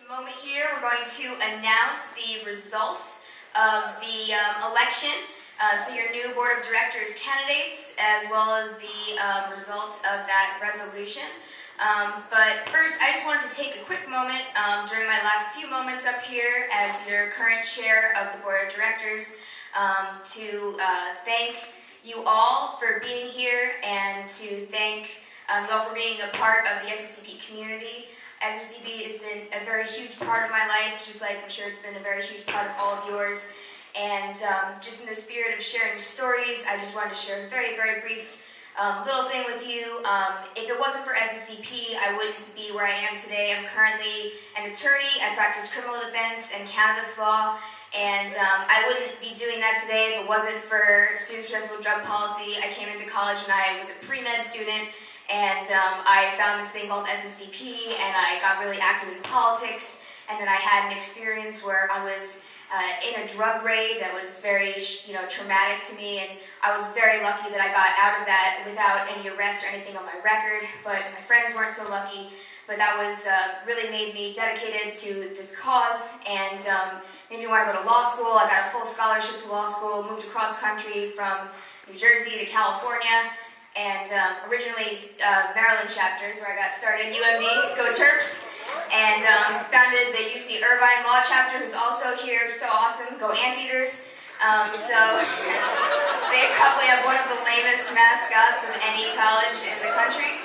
Moment here, we're going to announce the results of the election. So your new board of directors candidates, as well as the results of that resolution. But first, I just wanted to take a quick moment during my last few moments up here as your current chair of the board of directors to thank you all for being here and to thank you all for being a part of the SSDP community. SSDP has been a very huge part of my life, just like I'm sure it's been a very huge part of all of yours. And just in the spirit of sharing stories, I just wanted to share a very, very brief little thing with you. If it wasn't for SSDP, I wouldn't be where I am today. I'm currently an attorney. I practice criminal defense and cannabis law. And I wouldn't be doing that today if it wasn't for Students for Sensible Drug Policy. I came into college and I was a pre-med student. And I found this thing called SSDP, and I got really active in politics. And then I had an experience where I was in a drug raid that was very, traumatic to me. And I was very lucky that I got out of that without any arrest or anything on my record. But my friends weren't so lucky. But that was really made me dedicated to this cause, and made me want to go to law school. I got a full scholarship to law school, moved across country from New Jersey to California. And originally Maryland chapters where I got started, UMD, go Terps, and founded the UC Irvine Law chapter, who's also here, so awesome, go Anteaters. So they probably have one of the lamest mascots of any college in the country,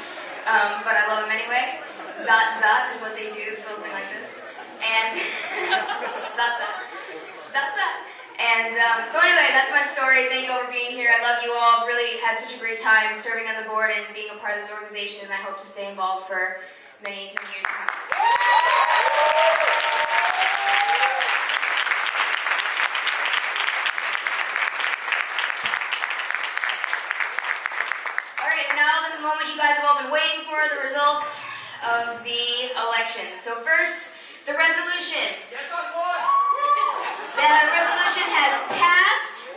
but I love them anyway. Zot Zot is what they do, something like this, and Zot Zot, Zot Zot. And so anyway, that's my story. Thank you all for being here. I love you all. I've really had such a great time serving on the board and being a part of this organization, and I hope to stay involved for many, many years to come. All right, now then the moment you guys have all been waiting for, the results of the election. So first, the resolution. Yes, on board. The resolution has passed.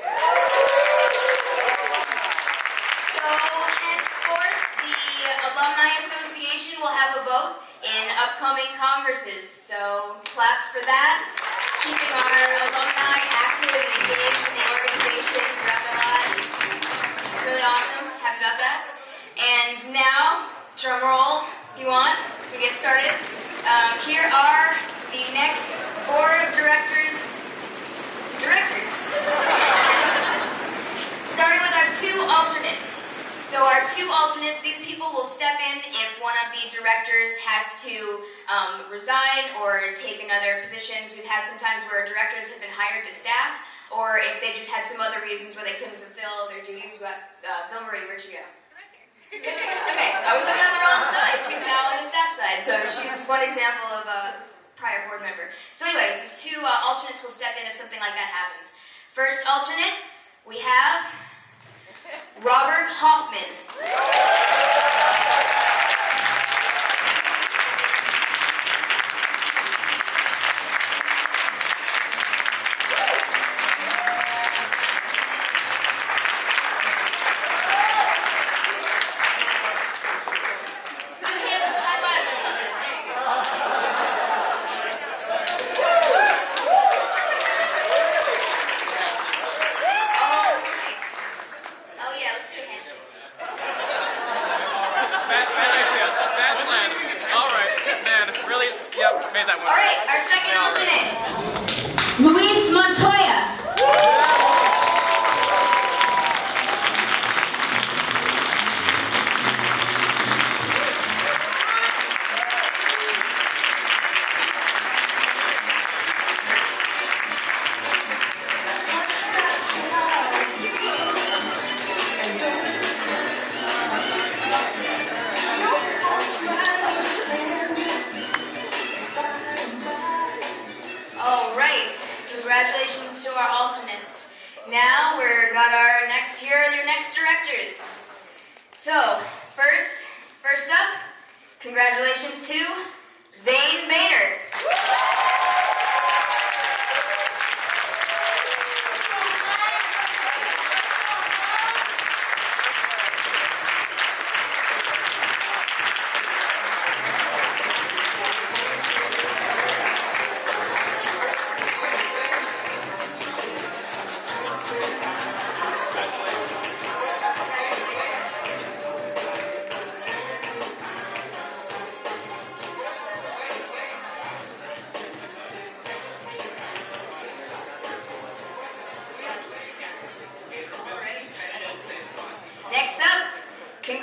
So henceforth, the Alumni Association will have a vote in upcoming congresses. So claps for that. Keeping our alumni active and engaged in the organization throughout their lives. It's really awesome. Happy about that. And now, drum roll if you want, as we get started. Here are the next board of directors. Starting with our two alternates. So our two alternates, these people will step in if one of the directors has to resign or take another positions. We've had some times where directors have been hired to staff, or if they just had some other reasons where they couldn't fulfill their duties. We got Phil Marie, where'd you go? Okay, I was looking on the wrong side. She's now on the staff side, so she's one example of a prior board member. So anyway, these two alternates will step in if something like that happens. First alternate, we have Robert Hoffman. Congratulations to our alternates. Now we're got our next, here are your next directors. So, first up, congratulations to Zane Maynard.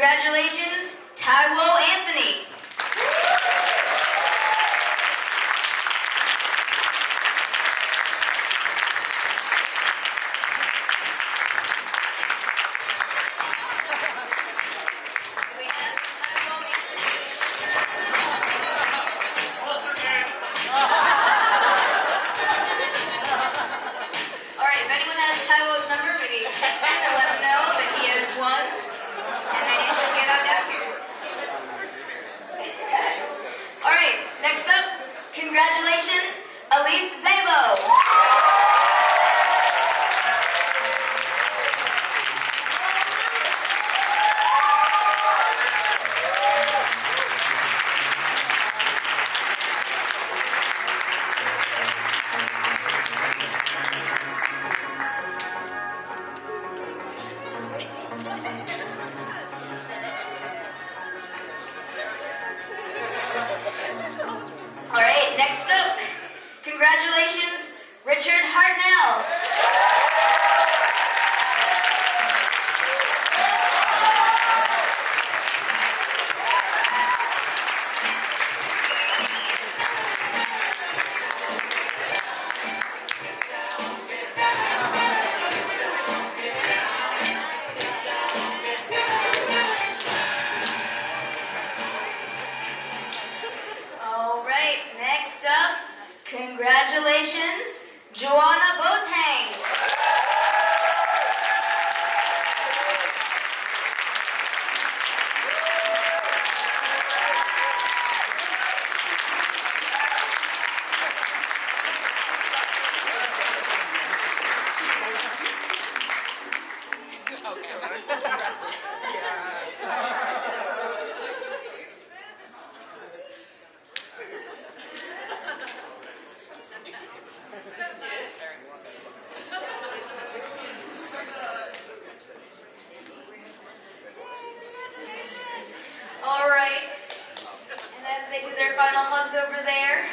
Congratulations, Taiwo Anthony. Congratulations, Juana Boateng. Over there.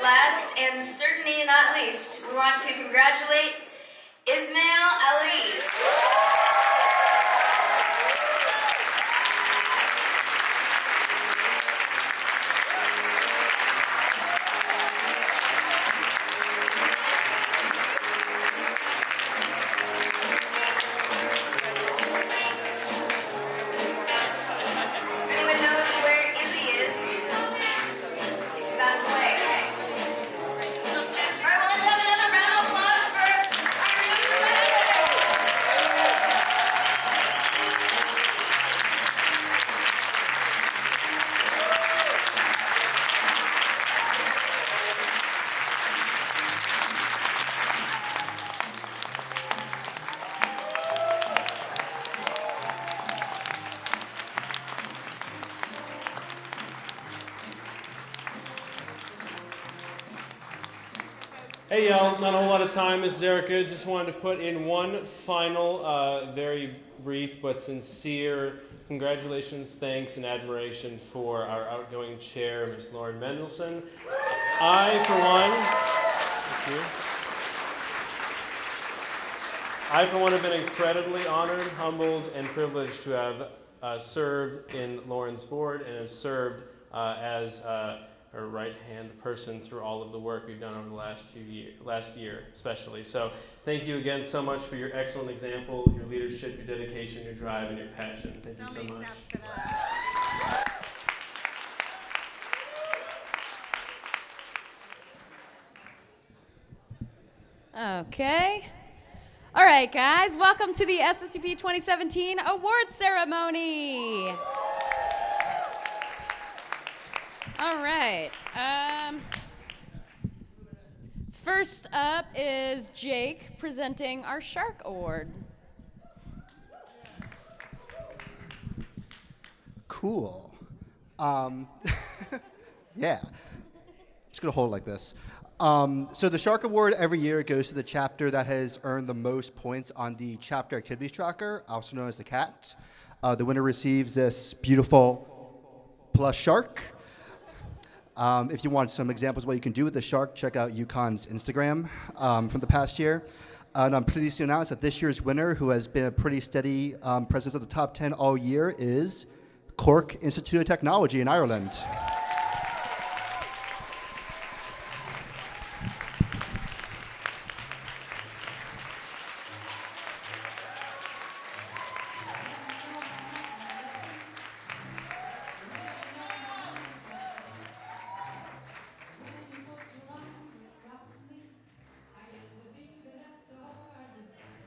Last and certainly not least, we want to congratulate Ismail Ali. Hey y'all, not a whole lot of time, Ms. Erica. Just wanted to put in one final, very brief but sincere congratulations, thanks, and admiration for our outgoing chair, Ms. Lauren Mendelson. I, for one, have been incredibly honored, humbled, and privileged to have served in Lauren's board and have served as her right-hand person through all of the work we've done over the last year especially. So thank you again so much for your excellent example, your leadership, your dedication, your drive, and your passion. Thank you so much. Snaps for that. Okay. All right, guys, welcome to the SSDP 2017 award ceremony. All right. First up is Jake presenting our Shark Award. Cool. Yeah. Just gonna hold it like this. So the Shark Award every year goes to the chapter that has earned the most points on the chapter activities tracker, also known as the CAT. The winner receives this beautiful plush shark. If you want some examples of what you can do with the shark, check out UConn's Instagram from the past year. And I'm pleased to announce that this year's winner, who has been a pretty steady presence at the top 10 all year, is Cork Institute of Technology in Ireland.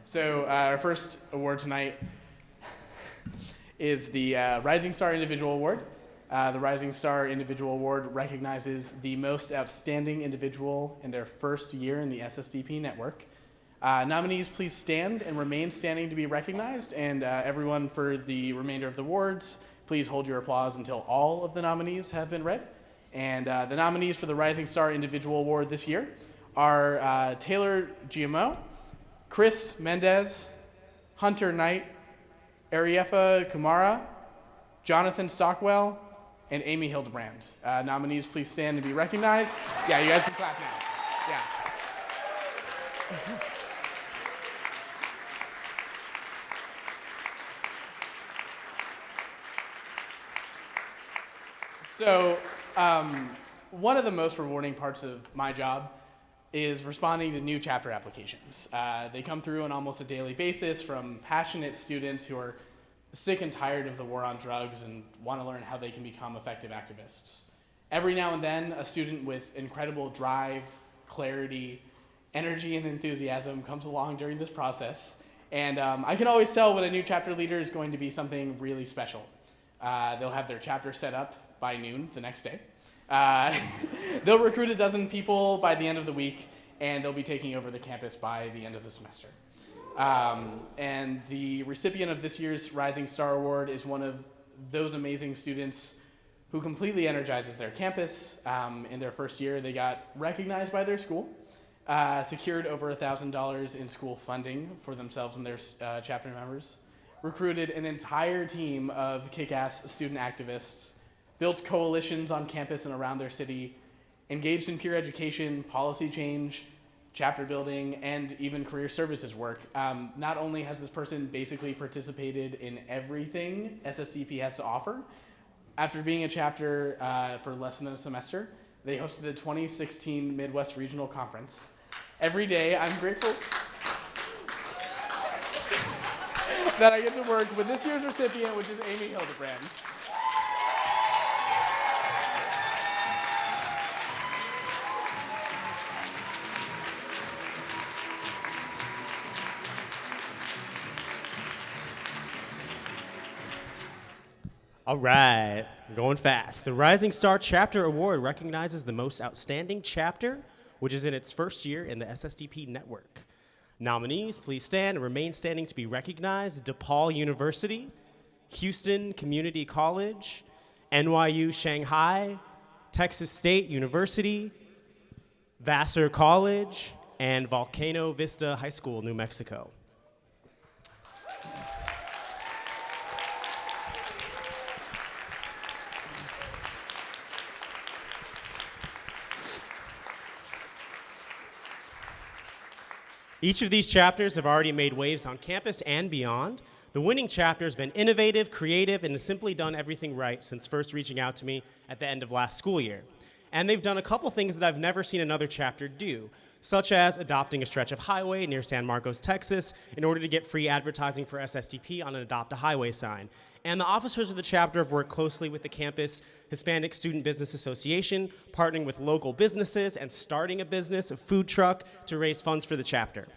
So our first award tonight is the Rising Star Individual Award. The Rising Star Individual Award recognizes the most outstanding individual in their first year in the SSDP network. Nominees, please stand and remain standing to be recognized, and everyone for the remainder of the awards, please hold your applause until all of the nominees have been read. And the nominees for the Rising Star Individual Award this year are Taylor GMO, Chris Mendez, Hunter Knight, Ariefa Kumara, Jonathan Stockwell, and Amy Hildebrand. Nominees, please stand and be recognized. Yeah, you guys can clap now. Yeah. So, one of the most rewarding parts of my job is responding to new chapter applications. They come through on almost a daily basis from passionate students who are sick and tired of the war on drugs and want to learn how they can become effective activists. Every now and then, a student with incredible drive, clarity, energy, and enthusiasm comes along during this process, and I can always tell when a new chapter leader is going to be something really special. They'll have their chapter set up by noon the next day. They'll recruit a dozen people by the end of the week, and they'll be taking over the campus by the end of the semester. And the recipient of this year's Rising Star Award is one of those amazing students who completely energizes their campus. In their first year, they got recognized by their school, secured over $1,000 in school funding for themselves and their chapter members, recruited an entire team of kick-ass student activists, built coalitions on campus and around their city, engaged in peer education, policy change, chapter building, and even career services work. Not only has this person basically participated in everything SSDP has to offer, after being a chapter for less than a semester, they hosted the 2016 Midwest Regional Conference. Every day, I'm grateful that I get to work with this year's recipient, which is Amy Hildebrand. All right, going fast. The Rising Star Chapter Award recognizes the most outstanding chapter, which is in its first year in the SSDP network. Nominees, please stand and remain standing to be recognized. DePaul University, Houston Community College, NYU Shanghai, Texas State University, Vassar College, and Volcano Vista High School, New Mexico. Each of these chapters have already made waves on campus and beyond. The winning chapter has been innovative, creative, and has simply done everything right since first reaching out to me at the end of last school year. And they've done a couple things that I've never seen another chapter do, such as adopting a stretch of highway near San Marcos, Texas, in order to get free advertising for SSDP on an Adopt a Highway sign. And the officers of the chapter have worked closely with the campus Hispanic Student Business Association, partnering with local businesses and starting a business, a food truck, to raise funds for the chapter.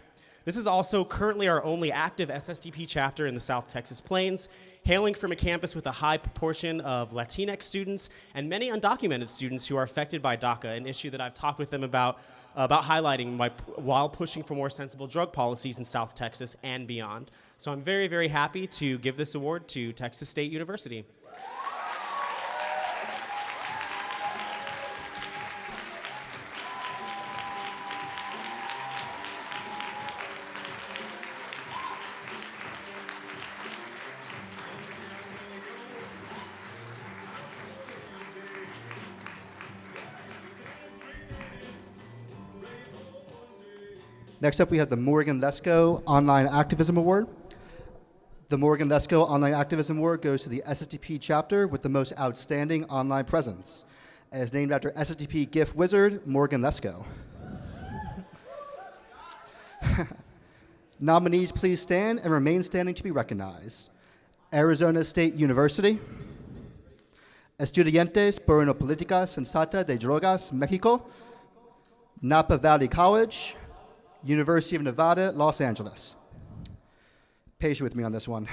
This is also currently our only active SSDP chapter in the South Texas Plains, hailing from a campus with a high proportion of Latinx students and many undocumented students who are affected by DACA, an issue that I've talked with them about highlighting while pushing for more sensible drug policies in South Texas and beyond. So I'm very, very happy to give this award to Texas State University. Next up, we have the Morgan Lesko Online Activism Award. The Morgan Lesko Online Activism Award goes to the SSDP chapter with the most outstanding online presence. And is named after SSDP gift wizard Morgan Lesko. Nominees, please stand and remain standing to be recognized. Arizona State University, Estudiantes por una Política Sensata de Drogas, México, Napa Valley College, University of Nevada, Los Angeles. Patient with me on this one.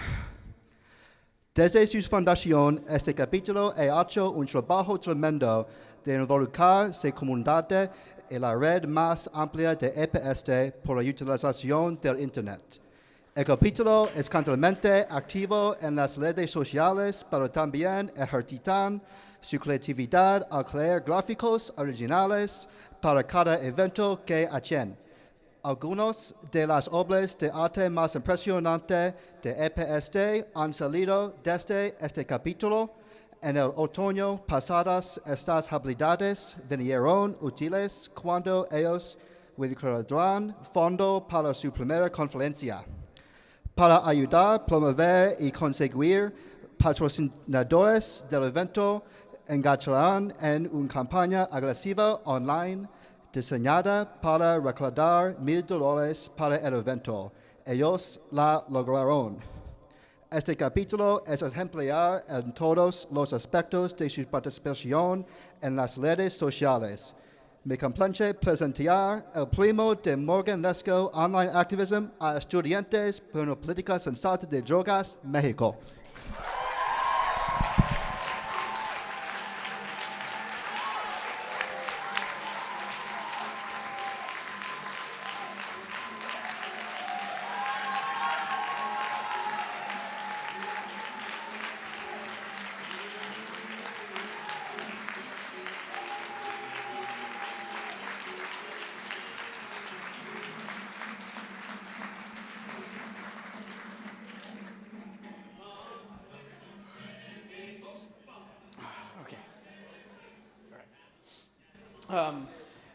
Desde su fundación, este capítulo ha hecho un trabajo tremendo de involucrarse comunidad en la red más amplia de EPSD por la utilización del Internet. El capítulo es continuamente activo en las redes sociales, pero también ejercitan su creatividad al crear gráficos originales para cada evento que hacen. Algunos de las obras de arte más impresionantes de EPSD han salido desde este capítulo. En el otoño pasadas, estas habilidades vinieron útiles cuando ellos recaudaron fondo para su primera conferencia. Para ayudar, promover y conseguir patrocinadores del evento, engajarán en una campaña agresiva online diseñada para recaudar $1,000 para el evento. Ellos la lograron. Este capítulo es ejemplar en todos los aspectos de su participación en las redes sociales. Me complace presentar el premio de Morgan Lesko Online Activism a Estudiantes por una Política Sensata de Drogas, México.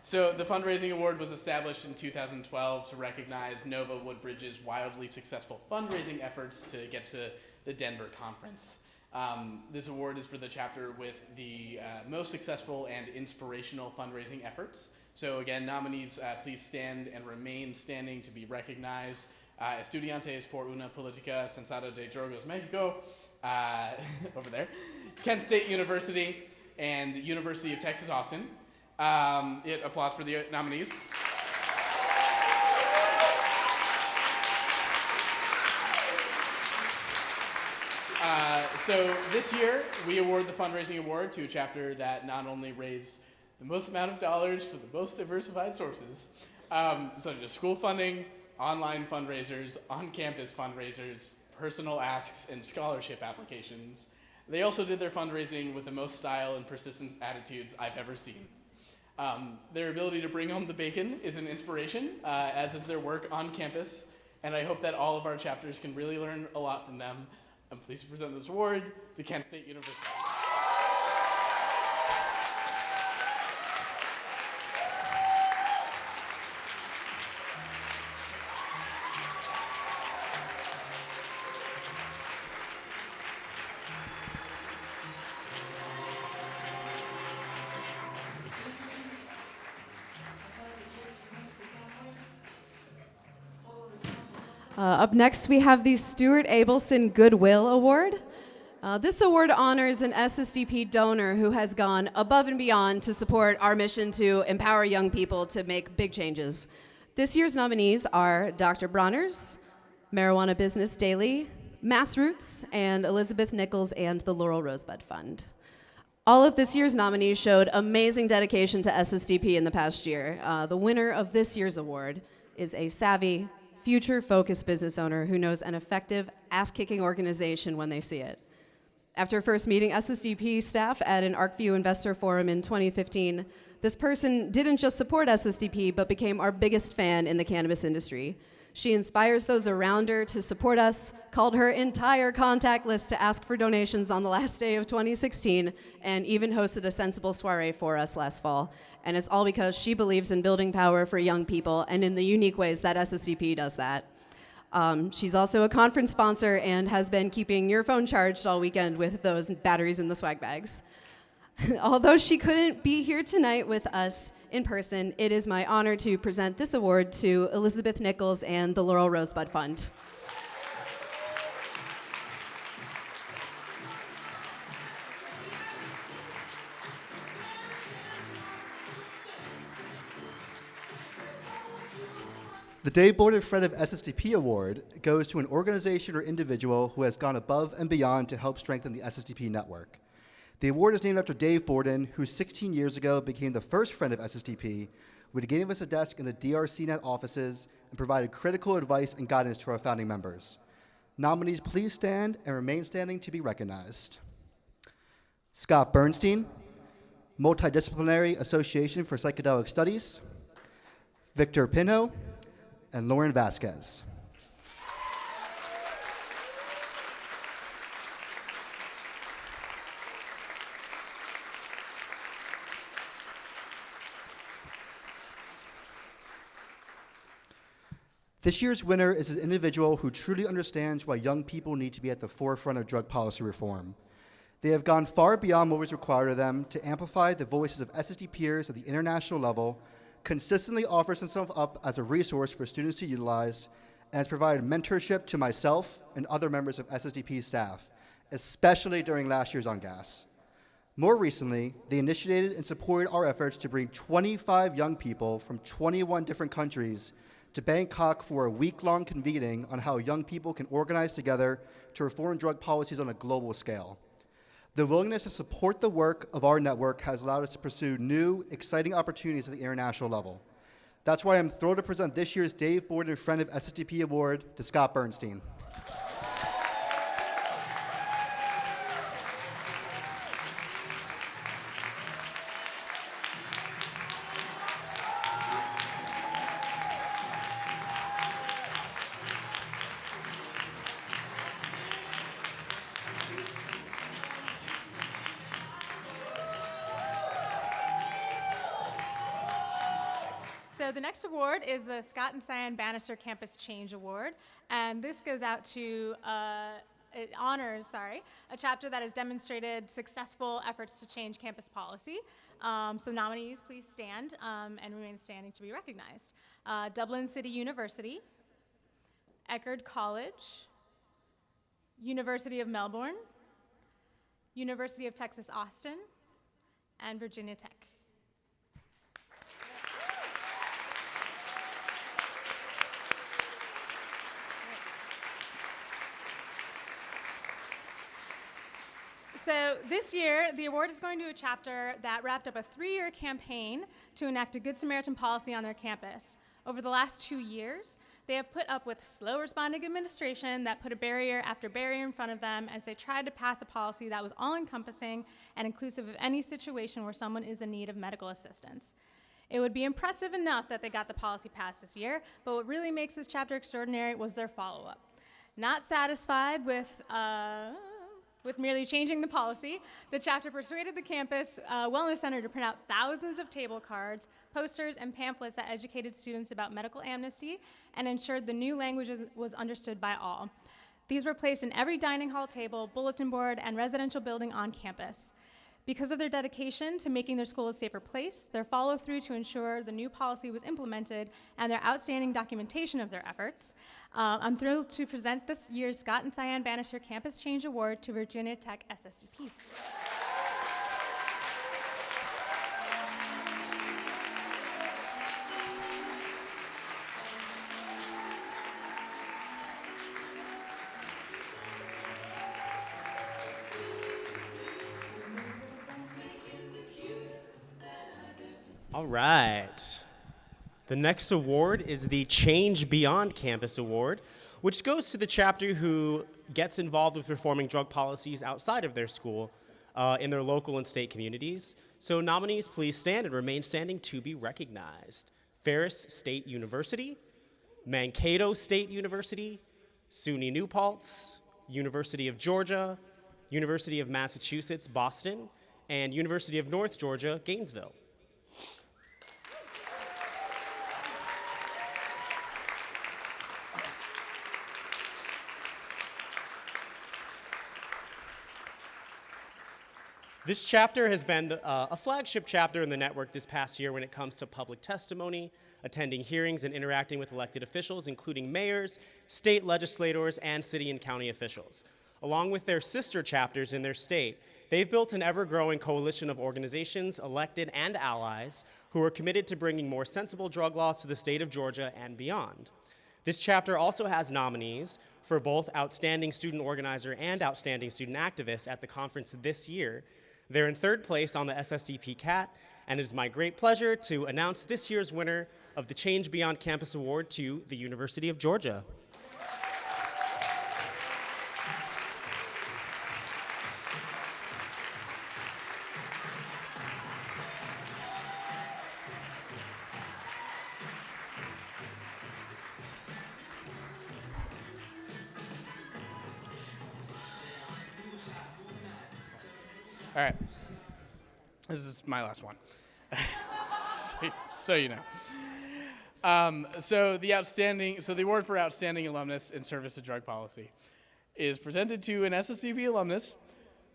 So the Fundraising Award was established in 2012 to recognize Nova Woodbridge's wildly successful fundraising efforts to get to the Denver conference. This award is for the chapter with the most successful and inspirational fundraising efforts. So again, nominees, please stand and remain standing to be recognized. Estudiantes por una Política Sensata de Drogas, México, over there, Kent State University, and University of Texas, Austin. Applause for the nominees. So this year, we award the Fundraising Award to a chapter that not only raised the most amount of dollars for the most diversified sources, such as school funding, online fundraisers, on-campus fundraisers, personal asks, and scholarship applications. They also did their fundraising with the most style and persistence attitudes I've ever seen. Their ability to bring home the bacon is an inspiration, as is their work on campus, and I hope that all of our chapters can really learn a lot from them. I'm pleased to present this award to Kent State University. Up next, we have the Stuart Ableson Goodwill Award. This award honors an SSDP donor who has gone above and beyond to support our mission to empower young people to make big changes. This year's nominees are Dr. Bronners, Marijuana Business Daily, Mass Roots, and Elizabeth Nichols and the Laurel Rosebud Fund. All of this year's nominees showed amazing dedication to SSDP in the past year. The winner of this year's award is a savvy, future-focused business owner who knows an effective, ass-kicking organization when they see it. After first meeting SSDP staff at an ArcView Investor Forum in 2015, this person didn't just support SSDP, but became our biggest fan in the cannabis industry. She inspires those around her to support us, called her entire contact list to ask for donations on the last day of 2016, and even hosted a sensible soiree for us last fall. And it's all because she believes in building power for young people and in the unique ways that SSDP does that. She's also a conference sponsor and has been keeping your phone charged all weekend with those batteries in the swag bags. Although she couldn't be here tonight with us in person, it is my honor to present this award to Elizabeth Nichols and the Laurel Rosebud Fund. The Dave Borden Friend of SSDP Award goes to an organization or individual who has gone above and beyond to help strengthen the SSDP network. The award is named after Dave Borden, who 16 years ago became the first friend of SSDP, who gave us a desk in the D.A.R.E CNET offices and provided critical advice and guidance to our founding members. Nominees, please stand and remain standing to be recognized. Scott Bernstein, Multidisciplinary Association for Psychedelic Studies, Victor Pinho, and Lauren Vasquez. This year's winner is an individual who truly understands why young people need to be at the forefront of drug policy reform. They have gone far beyond what was required of them to amplify the voices of SSD peers at the international level, consistently offers himself up as a resource for students to utilize, and has provided mentorship to myself and other members of SSDP's staff, especially during last year's On Gas. More recently, they initiated and supported our efforts to bring 25 young people from 21 different countries to Bangkok for a week-long convening on how young people can organize together to reform drug policies on a global scale. The willingness to support the work of our network has allowed us to pursue new, exciting opportunities at the international level. That's why I'm thrilled to present this year's Dave Borden Friend of SSDP Award to Scott Bernstein. So the next award is the Scott and Cyan Bannister Campus Change Award, and this goes out to, it honors, a chapter that has demonstrated successful efforts to change campus policy. So nominees, please stand and remain standing to be recognized. Dublin City University, Eckerd College, University of Melbourne, University of Texas Austin, and Virginia Tech. So this year, the award is going to a chapter that wrapped up a 3-year campaign to enact a Good Samaritan policy on their campus. Over the last 2 years, they have put up with slow responding administration that put a barrier after barrier in front of them as they tried to pass a policy that was all-encompassing and inclusive of any situation where someone is in need of medical assistance. It would be impressive enough that they got the policy passed this year, but what really makes this chapter extraordinary was their follow-up. Not satisfied with merely changing the policy, the chapter persuaded the campus wellness center to print out thousands of table cards, posters, and pamphlets that educated students about medical amnesty and ensured the new language was understood by all. These were placed in every dining hall table, bulletin board, and residential building on campus. Because of their dedication to making their school a safer place, their follow-through to ensure the new policy was implemented, and their outstanding documentation of their efforts, I'm thrilled to present this year's Scott and Cyan Bannister Campus Change Award to Virginia Tech SSDP. All right. The next award is the Change Beyond Campus Award, which goes to the chapter who gets involved with reforming drug policies outside of their school in their local and state communities. So nominees, please stand and remain standing to be recognized. Ferris State University, Mankato State University, SUNY New Paltz, University of Georgia, University of Massachusetts, Boston, and University of North Georgia, Gainesville. This chapter has been a flagship chapter in the network this past year when it comes to public testimony, attending hearings, and interacting with elected officials, including mayors, state legislators, and city and county officials. Along with their sister chapters in their state, they've built an ever-growing coalition of organizations, elected and allies, who are committed to bringing more sensible drug laws to the state of Georgia and beyond. This chapter also has nominees for both Outstanding Student Organizer and Outstanding Student Activist at the conference this year. They're in third place on the SSDP CAT, and it is my great pleasure to announce this year's winner of the Change Beyond Campus Award to the University of Georgia. All right, this is my last one, so you know. So the award for Outstanding Alumnus in Service to Drug Policy is presented to an SSDP alumnus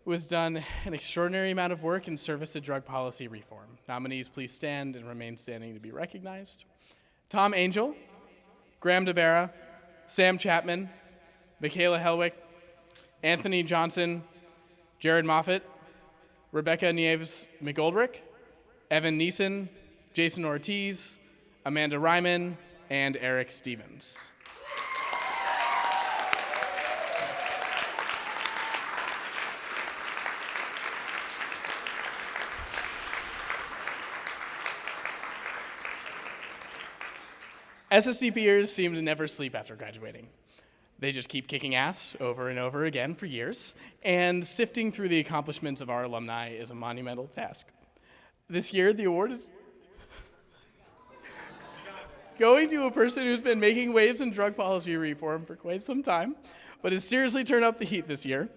who has done an extraordinary amount of work in service to drug policy reform. Nominees, please stand and remain standing to be recognized. Tom Angel, Graham DeBera, Sam Chapman, Mikayla Hellwich, Anthony Johnson, Jared Moffitt, Rebecca Nieves McGoldrick, Evan Neeson, Jason Ortiz, Amanda Ryman, and Eric Stevens. SSDPers seem to never sleep after graduating. They just keep kicking ass over and over again for years, and sifting through the accomplishments of our alumni is a monumental task. This year, the award is going to a person who's been making waves in drug policy reform for quite some time, but has seriously turned up the heat this year.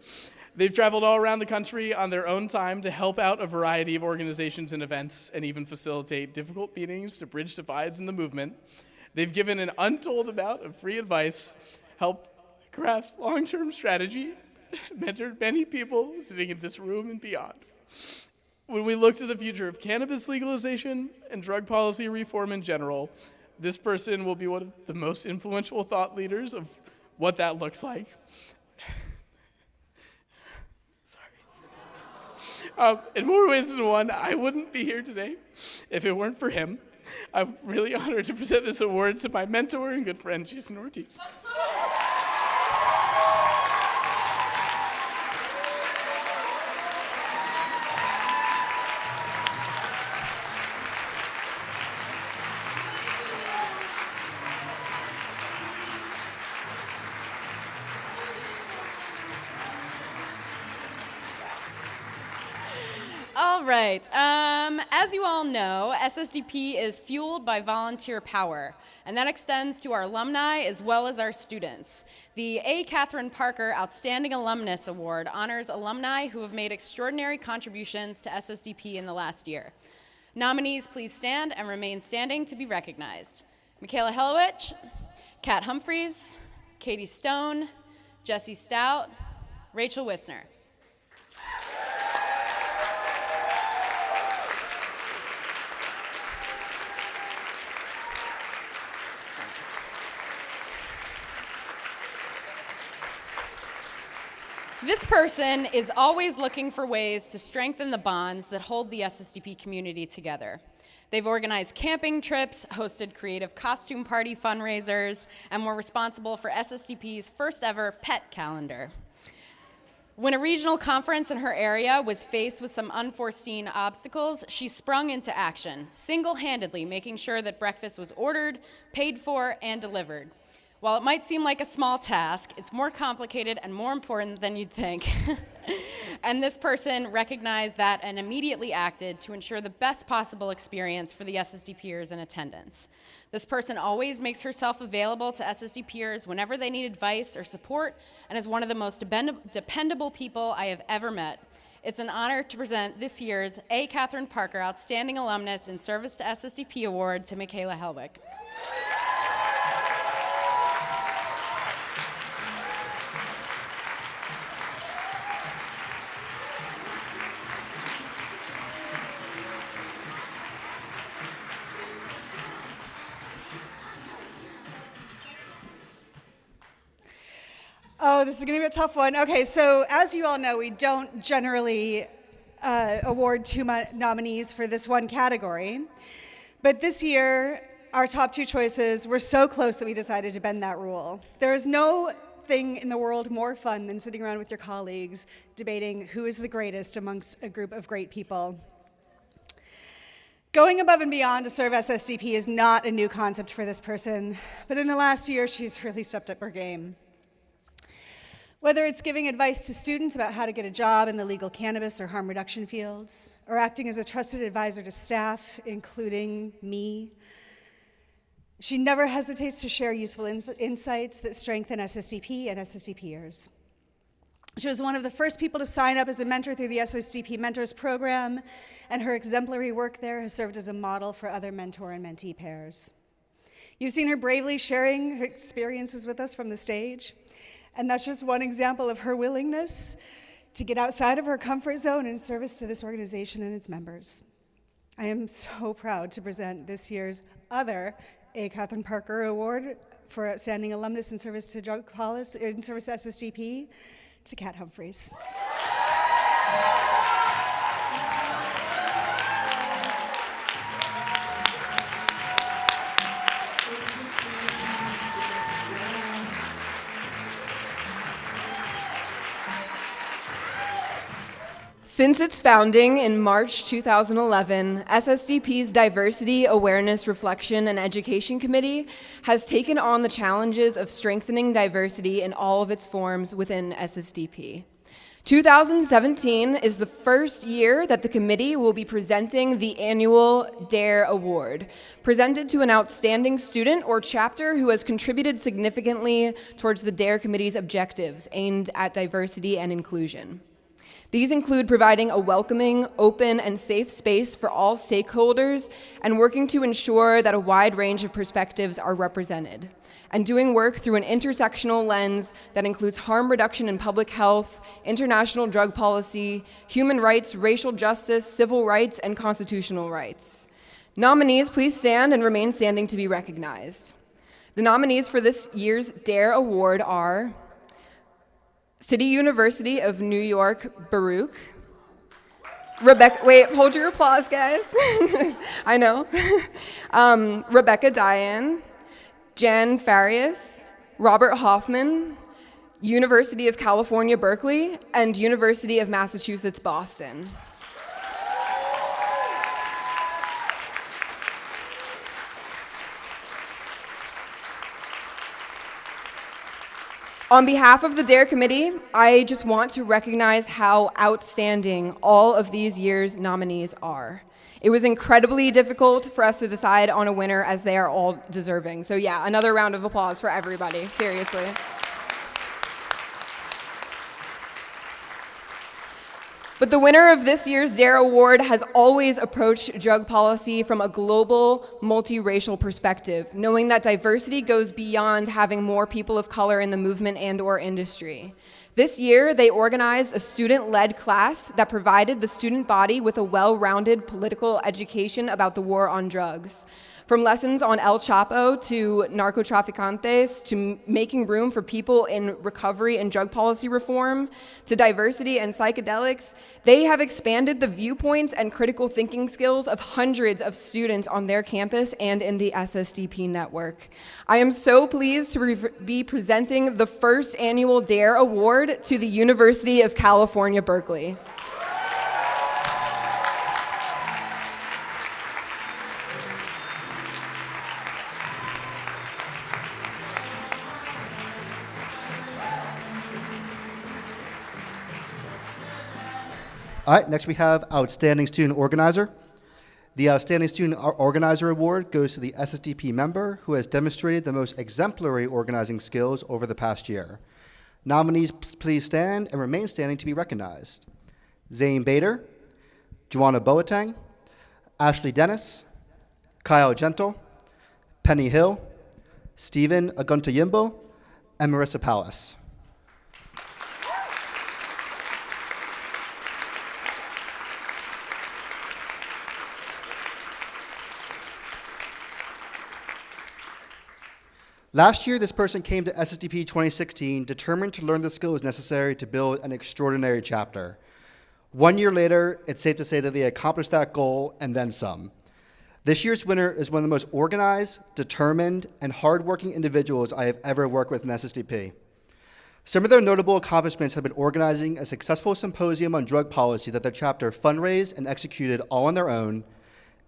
They've traveled all around the country on their own time to help out a variety of organizations and events, and even facilitate difficult meetings to bridge divides in the movement. They've given an untold amount of free advice, helped craft long-term strategy, mentored many people sitting in this room and beyond. When we look to the future of cannabis legalization and drug policy reform in general, this person will be one of the most influential thought leaders of what that looks like. Sorry. In more ways than one, I wouldn't be here today if it weren't for him. I'm really honored to present this award to my mentor and good friend, Jason Ortiz. All right. As you all know, SSDP is fueled by volunteer power, and that extends to our alumni as well as our students. The A. Kathryn Parker Outstanding Alumnus Award honors alumni who have made extraordinary contributions to SSDP in the last year. Nominees, please stand and remain standing to be recognized. Mikayla Hellwich, Kat Humphries, Katie Stone, Jesse Stout, Rachel Wisner. This person is always looking for ways to strengthen the bonds that hold the SSDP community together. They've organized camping trips, hosted creative costume party fundraisers, and were responsible for SSDP's first ever pet calendar. When a regional conference in her area was faced with some unforeseen obstacles, she sprung into action, single-handedly making sure that breakfast was ordered, paid for, and delivered. While it might seem like a small task, it's more complicated and more important than you'd think. And this person recognized that and immediately acted to ensure the best possible experience for the SSDPers in attendance. This person always makes herself available to SSDPers whenever they need advice or support, and is one of the most dependable people I have ever met. It's an honor to present this year's A. Kathryn Parker Outstanding Alumnus in Service to SSDP Award to Mikayla Hellwich. Oh, this is going to be a tough one. Okay, so as you all know, we don't generally award two nominees for this one category. But this year, our top two choices were so close that we decided to bend that rule. There is no thing in the world more fun than sitting around with your colleagues debating who is the greatest amongst a group of great people. Going above and beyond to serve SSDP is not a new concept for this person, but in the last year, she's really stepped up her game. Whether it's giving advice to students about how to get a job in the legal cannabis or harm reduction fields, or acting as a trusted advisor to staff, including me, she never hesitates to share useful insights that strengthen SSDP and SSDPers. She was one of the first people to sign up as a mentor through the SSDP Mentors Program, and her exemplary work there has served as a model for other mentor and mentee pairs. You've seen her bravely sharing her experiences with us from the stage, and that's just one example of her willingness to get outside of her comfort zone in service to this organization and its members. I am so proud to present this year's other A. Kathryn Parker Award for Outstanding Alumnus in Service to Drug Policy, in Service to SSDP, to Kat Humphries. Since its founding in March 2011, SSDP's Diversity, Awareness, Reflection, and Education Committee has taken on the challenges of strengthening diversity in all of its forms within SSDP. 2017 is the first year that the committee will be presenting the annual D.A.R.E. Award, presented to an outstanding student or chapter who has contributed significantly towards the D.A.R.E. Committee's objectives aimed at diversity and inclusion. These include providing a welcoming, open, and safe space for all stakeholders and working to ensure that a wide range of perspectives are represented, and doing work through an intersectional lens that includes harm reduction in public health, international drug policy, human rights, racial justice, civil rights, and constitutional rights. Nominees, please stand and remain standing to be recognized. The nominees for this year's D.A.R.E. Award are City University of New York, Baruch. Rebecca, wait, hold your applause, guys. I know. Rebecca Diane, Jan Farias, Robert Hoffman, University of California, Berkeley, and University of Massachusetts, Boston. On behalf of the D.A.R.E. Committee, I just want to recognize how outstanding all of these year's nominees are. It was incredibly difficult for us to decide on a winner, as they are all deserving. So yeah, another round of applause for everybody, seriously. But the winner of this year's D.A.R.E. Award has always approached drug policy from a global, multiracial perspective, knowing that diversity goes beyond having more people of color in the movement and/or industry. This year, they organized a student-led class that provided the student body with a well-rounded political education about the war on drugs. From lessons on El Chapo to narcotraficantes to making room for people in recovery and drug policy reform to diversity and psychedelics, they have expanded the viewpoints and critical thinking skills of hundreds of students on their campus and in the SSDP network. I am so pleased to be presenting the first annual D.A.R.E. Award to the University of California, Berkeley. All right, next we have Outstanding Student Organizer. The Outstanding Student Organizer Award goes to the SSDP member who has demonstrated the most exemplary organizing skills over the past year. Nominees, please stand and remain standing to be recognized. Zane Bader, Juana Boateng, Ashley Dennis, Kyle Gentle, Penny Hill, Stephen Aguntayimbo, and Marissa Palace. Last year, this person came to SSDP 2016 determined to learn the skills necessary to build an extraordinary chapter. 1 year later, it's safe to say that they accomplished that goal and then some. This year's winner is one of the most organized, determined, and hardworking individuals I have ever worked with in SSDP. Some of their notable accomplishments have been organizing a successful symposium on drug policy that their chapter fundraised and executed all on their own,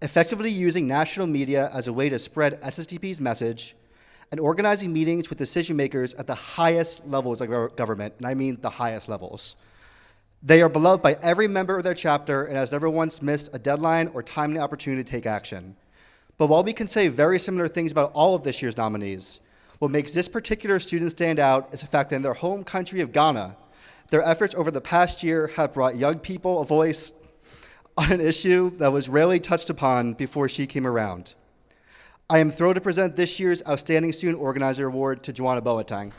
effectively using national media as a way to spread SSDP's message, and organizing meetings with decision makers at the highest levels of our government, and I mean the highest levels. They are beloved by every member of their chapter and has never once missed a deadline or timely opportunity to take action. But while we can say very similar things about all of this year's nominees, what makes this particular student stand out is the fact that in their home country of Ghana, their efforts over the past year have brought young people a voice on an issue that was rarely touched upon before she came around. I am thrilled to present this year's Outstanding Student Organizer Award to Juana Boateng.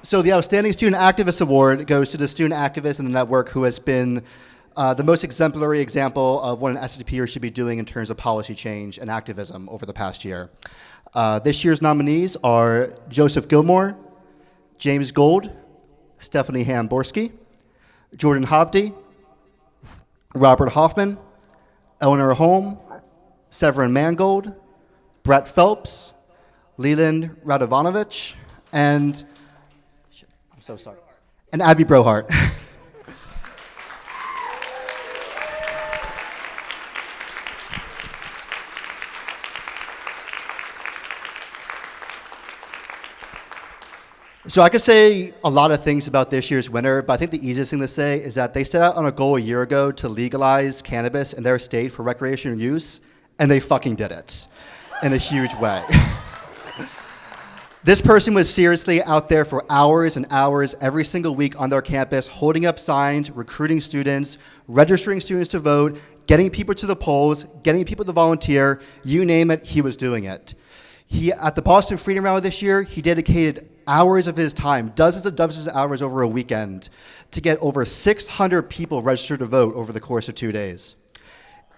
So the Outstanding Student Activist Award goes to the student activist in the network who has been the most exemplary example of what an SSDPer should be doing in terms of policy change and activism over the past year. This year's nominees are Joseph Gilmore, James Gold, Stephanie Hamborski, Jordan Hobdy, Robert Hoffman, Eleanor Holm, Severin Mangold, Brett Phelps, Leland Radovanovich, and I'm so sorry, and Abby Brohart. So I could say a lot of things about this year's winner, but I think the easiest thing to say is that they set out on a goal a year ago to legalize cannabis in their state for recreational use, and they fucking did it in a huge way. This person was seriously out there for hours and hours every single week on their campus, holding up signs, recruiting students, registering students to vote, getting people to the polls, getting people to volunteer, you name it, he was doing it. At the Boston Freedom Rally this year, he dedicated hours of his time, dozens of hours over a weekend, to get over 600 people registered to vote over the course of 2 days.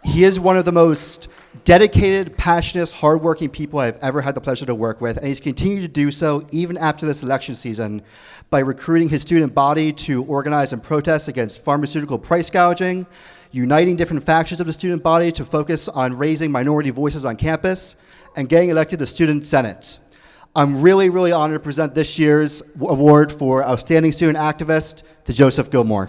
He is one of the most dedicated, passionate, hardworking people I've ever had the pleasure to work with, and he's continued to do so even after this election season by recruiting his student body to organize and protest against pharmaceutical price gouging, uniting different factions of the student body to focus on raising minority voices on campus, and getting elected to Student Senate. I'm really, really honored to present this year's award for Outstanding Student Activist to Joseph Gilmore.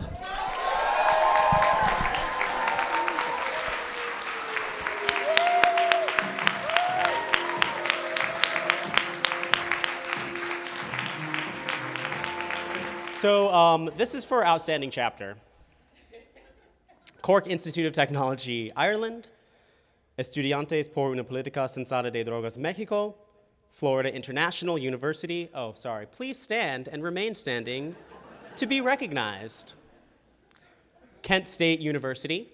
So this is for Outstanding Chapter. Cork Institute of Technology, Ireland. Estudiantes por una Política Sensata de Drogas, México. Florida International University. Oh, sorry. Please stand and remain standing to be recognized. Kent State University,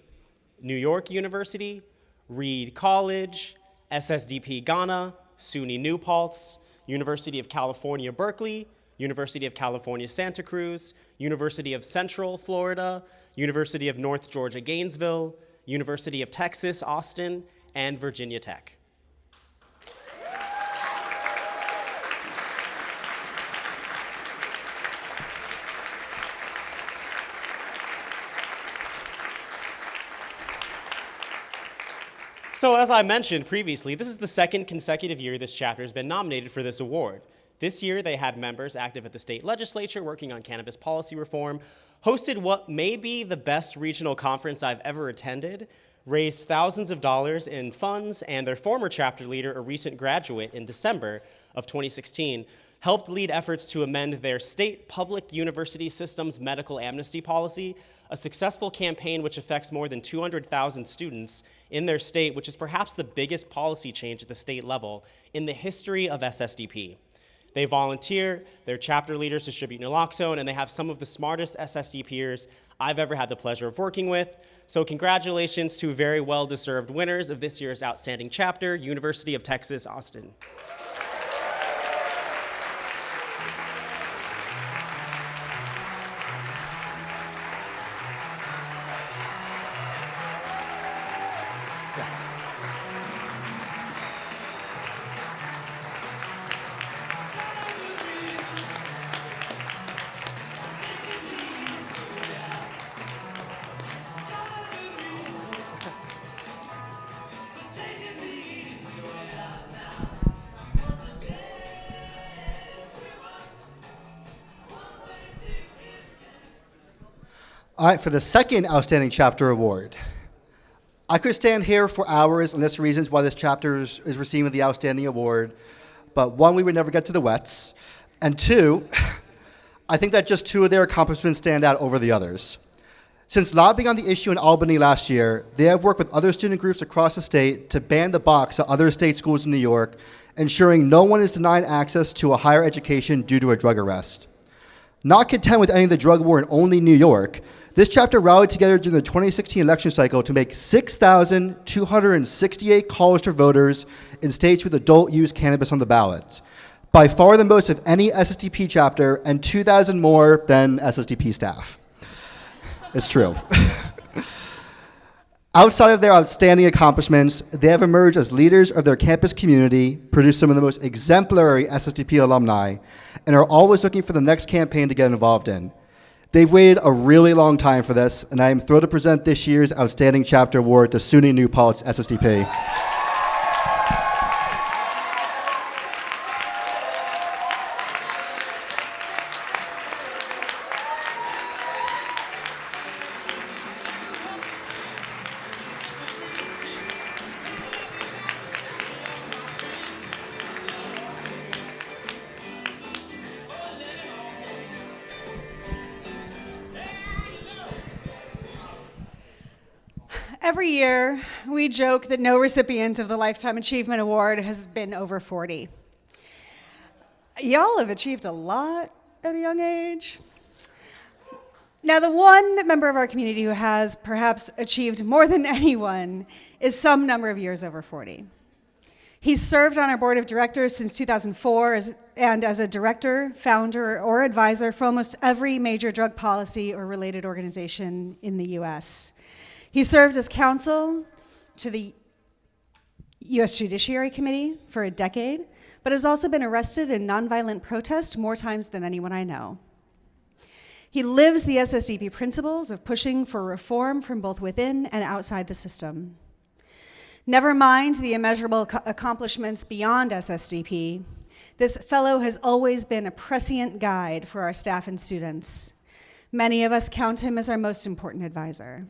New York University, Reed College, SSDP Ghana, SUNY New Paltz, University of California, Berkeley, University of California, Santa Cruz, University of Central Florida, University of North Georgia, Gainesville, University of Texas, Austin, and Virginia Tech. So as I mentioned previously, this is the second consecutive year this chapter has been nominated for this award. This year, they had members active at the state legislature working on cannabis policy reform, hosted what may be the best regional conference I've ever attended, raised thousands of dollars in funds, and their former chapter leader, a recent graduate in December of 2016, helped lead efforts to amend their state public university system's medical amnesty policy, a successful campaign which affects more than 200,000 students in their state, which is perhaps the biggest policy change at the state level in the history of SSDP. They volunteer, their chapter leaders distribute naloxone, and they have some of the smartest SSDPers I've ever had the pleasure of working with. So congratulations to very well-deserved winners of this year's Outstanding Chapter, University of Texas, Austin. All right, for the second Outstanding Chapter Award. I could stand here for hours and list reasons why this chapter is receiving the Outstanding Award, but one, we would never get to the wets, and two, I think that just two of their accomplishments stand out over the others. Since lobbying on the issue in Albany last year, they have worked with other student groups across the state to ban the box at other state schools in New York, ensuring no one is denied access to a higher education due to a drug arrest. Not content with ending the drug war in only New York, this chapter rallied together during the 2016 election cycle to make 6,268 calls to voters in states with adult use cannabis on the ballot. By far the most of any SSDP chapter, and 2,000 more than SSDP staff. It's true. Outside of their outstanding accomplishments, they have emerged as leaders of their campus community, produced some of the most exemplary SSDP alumni, and are always looking for the next campaign to get involved in. They've waited a really long time for this, and I am thrilled to present this year's Outstanding Chapter Award to SUNY New Paltz SSDP. Every year, we joke that no recipient of the Lifetime Achievement Award has been over 40. Y'all have achieved a lot at a young age. Now, the one member of our community who has perhaps achieved more than anyone is some number of years over 40. He's served on our board of directors since 2004 and as a director, founder, or advisor for almost every major drug policy or related organization in the US. He served as counsel to the US Judiciary Committee for a decade, but has also been arrested in nonviolent protest more times than anyone I know. He lives the SSDP principles of pushing for reform from both within and outside the system. Never mind the immeasurable accomplishments beyond SSDP, this fellow has always been a prescient guide for our staff and students. Many of us count him as our most important advisor.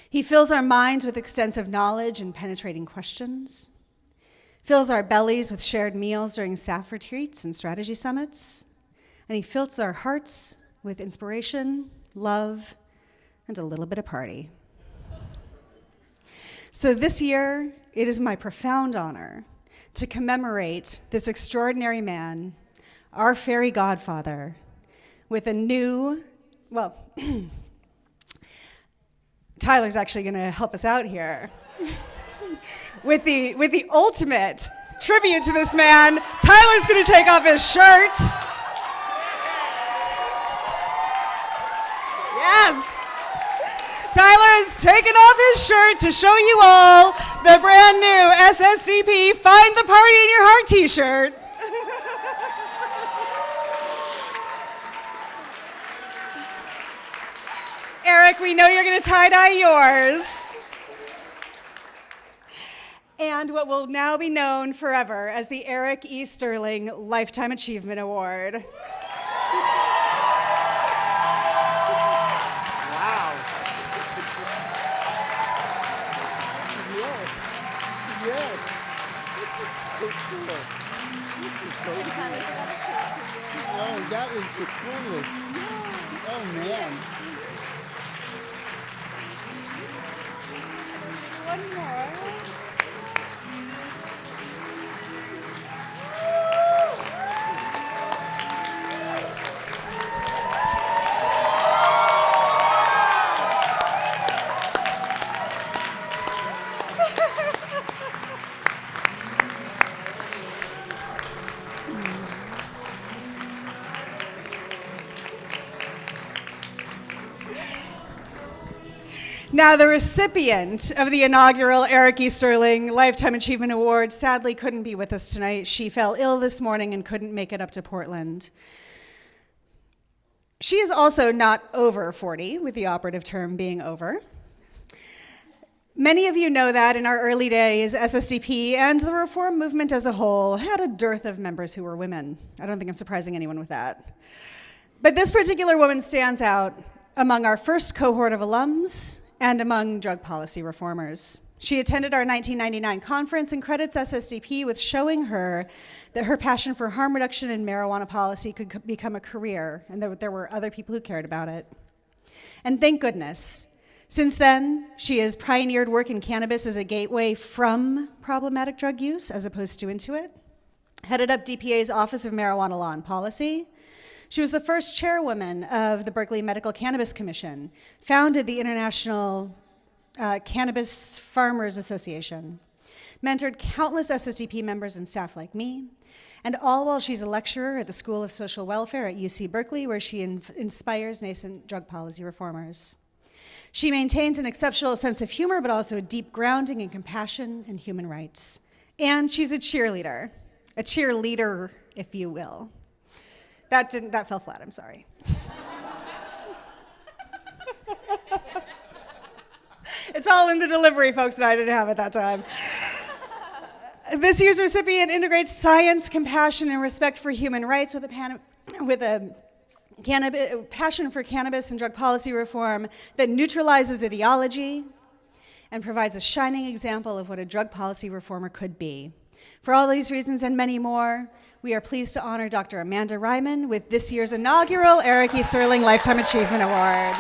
He fills our minds with extensive knowledge and penetrating questions, fills our bellies with shared meals during staff retreats and strategy summits, and he fills our hearts with inspiration, love, and a little bit of party. So this year, it is my profound honor to commemorate this extraordinary man, our fairy godfather, with a new, well, Tyler's actually going to help us out here. with the ultimate tribute to this man, Tyler's going to take off his shirt. Yes! Tyler is taking off his shirt to show you all the brand new SSDP Find the Party in Your Heart t-shirt. Eric, we know you're going to tie-dye yours. and what will now be known forever as the Eric E. Sterling Lifetime Achievement Award. Wow. Yes. This is so cool. This is so cool. Oh, that is the coolest. Oh, man. One more. Now, the recipient of the inaugural Eric E. Sterling Lifetime Achievement Award sadly couldn't be with us tonight. She fell ill this morning and couldn't make it up to Portland. She is also not over 40, with the operative term being over. Many of you know that in our early days, SSDP and the reform movement as a whole had a dearth of members who were women. I don't think I'm surprising anyone with that. But this particular woman stands out among our first cohort of alums and among drug policy reformers. She attended our 1999 conference and credits SSDP with showing her that her passion for harm reduction and marijuana policy could become a career, and that there were other people who cared about it. And thank goodness. Since then, she has pioneered work in cannabis as a gateway from problematic drug use as opposed to into it, headed up DPA's Office of Marijuana Law and Policy. She was the first chairwoman of the Berkeley Medical Cannabis Commission, founded the International Cannabis Farmers Association, mentored countless SSDP members and staff like me, and all while she's a lecturer at the School of Social Welfare at UC Berkeley, where she inspires nascent drug policy reformers. She maintains an exceptional sense of humor, but also a deep grounding in compassion and human rights. And she's a cheerleader, if you will. That fell flat, I'm sorry. It's all in the delivery, folks, and I didn't have it that time. This year's recipient integrates science, compassion, and respect for human rights with a passion for cannabis and drug policy reform that neutralizes ideology and provides a shining example of what a drug policy reformer could be. For all these reasons and many more, we are pleased to honor Dr. Amanda Ryman with this year's inaugural Eric E. Sterling Lifetime Achievement Award.